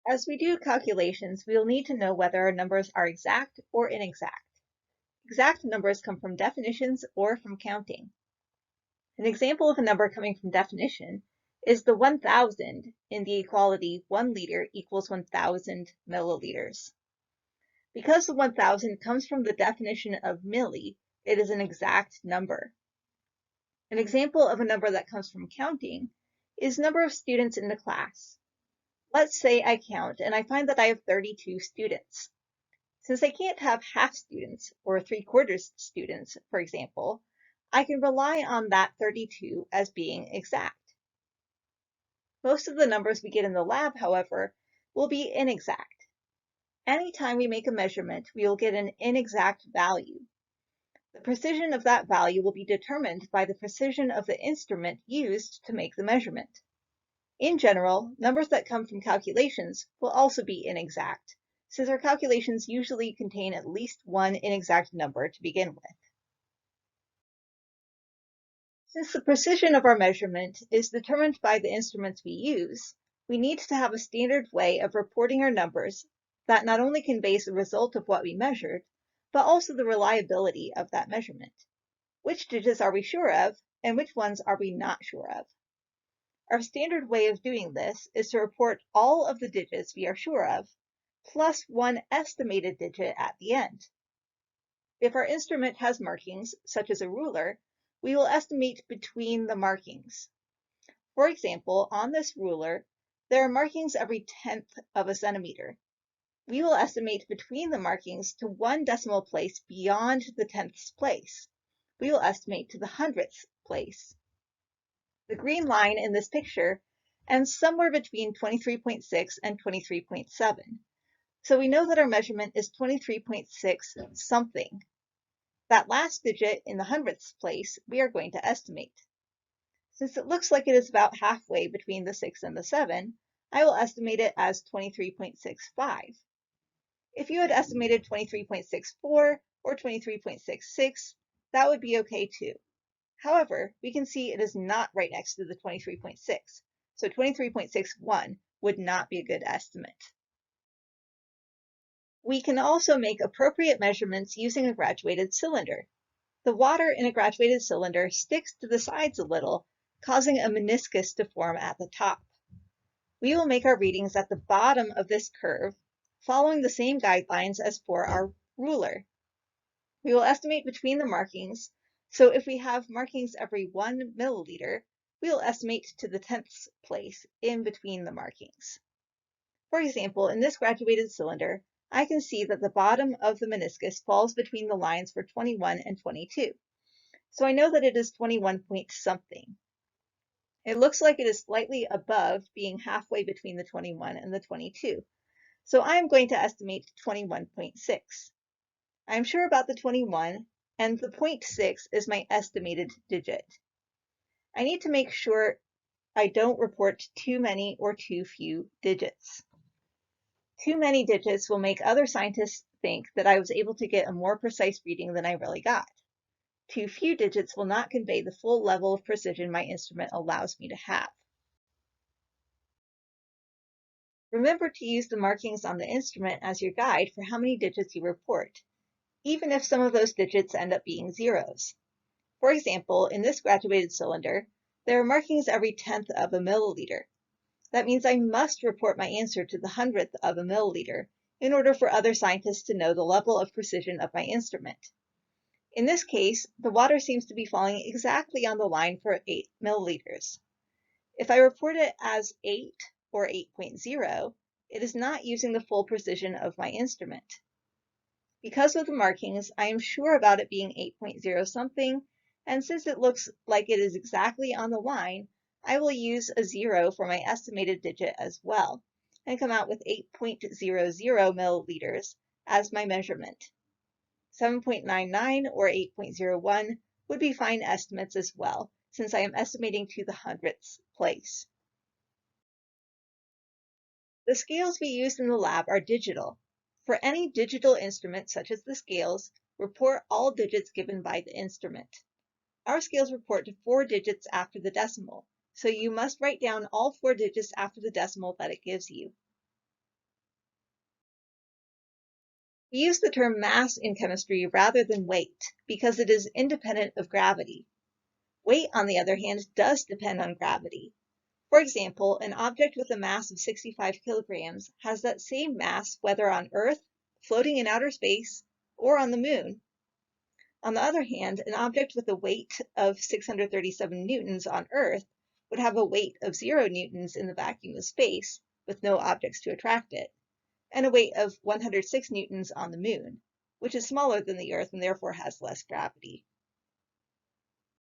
As we do calculations, we will need to know whether our numbers are exact or inexact. Exact numbers come from definitions or from counting. An example of a number coming from definition is the 1000 in the equality 1 liter equals 1000 milliliters. Because the 1000 comes from the definition of milli, it is an exact number. An example of a number that comes from counting is number of students in the class. Let's say I count and I find that I have 32 students. Since I can't have half students or 3/4 students, for example, I can rely on that 32 as being exact. Most of the numbers we get in the lab, however, will be inexact. Anytime we make a measurement, we will get an inexact value. The precision of that value will be determined by the precision of the instrument used to make the measurement. In general, numbers that come from calculations will also be inexact, since our calculations usually contain at least one inexact number to begin with. Since the precision of our measurement is determined by the instruments we use, we need to have a standard way of reporting our numbers that not only conveys the result of what we measured, but also the reliability of that measurement. Which digits are we sure of, and which ones are we not sure of? Our standard way of doing this is to report all of the digits we are sure of, plus one estimated digit at the end. If our instrument has markings, such as a ruler, we will estimate between the markings. For example, on this ruler, there are markings every 1/10 of a centimeter. We will estimate between the markings to 1 decimal place beyond the 1/10th place. We will estimate to the 100th place. The green line in this picture ends somewhere between 23.6 and 23.7. So we know that our measurement is 23.6 something. That last digit in the 100th place, we are going to estimate. Since it looks like it is about halfway between the 6 and the 7, I will estimate it as 23.65. If you had estimated 23.64 or 23.66, that would be okay too. However, we can see it is not right next to the 23.6, so 23.61 would not be a good estimate. We can also make appropriate measurements using a graduated cylinder. The water in a graduated cylinder sticks to the sides a little, causing a meniscus to form at the top. We will make our readings at the bottom of this curve, following the same guidelines as for our ruler. We will estimate between the markings, so if we have markings every 1 milliliter, we will estimate to the 1/10th place in between the markings. For example, in this graduated cylinder, I can see that the bottom of the meniscus falls between the lines for 21 and 22. So I know that it is 21 point something. It looks like it is slightly above being halfway between the 21 and the 22. So I'm going to estimate 21.6. I'm sure about the 21, and the 0.6 is my estimated digit. I need to make sure I don't report too many or too few digits. Too many digits will make other scientists think that I was able to get a more precise reading than I really got. Too few digits will not convey the full level of precision my instrument allows me to have. Remember to use the markings on the instrument as your guide for how many digits you report, even if some of those digits end up being zeros. For example, in this graduated cylinder, there are markings every 1/10 of a milliliter. That means I must report my answer to the 100th of a milliliter in order for other scientists to know the level of precision of my instrument. In this case, the water seems to be falling exactly on the line for 8 milliliters. If I report it as 8 or 8.0, it is not using the full precision of my instrument. Because of the markings, I am sure about it being 8.0 something, and since it looks like it is exactly on the line, I will use a 0 for my estimated digit as well, and come out with 8.00 milliliters as my measurement. 7.99 or 8.01 would be fine estimates as well, since I am estimating to the 100th place. The scales we use in the lab are digital. For any digital instrument, such as the scales, report all digits given by the instrument. Our scales report to 4 digits after the decimal, so you must write down all 4 digits after the decimal that it gives you. We use the term mass in chemistry rather than weight because it is independent of gravity. Weight, on the other hand, does depend on gravity. For example, an object with a mass of 65 kilograms has that same mass whether on Earth, floating in outer space, or on the Moon. On the other hand, an object with a weight of 637 newtons on Earth would have a weight of 0 newtons in the vacuum of space, with no objects to attract it, and a weight of 106 newtons on the Moon, which is smaller than the Earth and therefore has less gravity.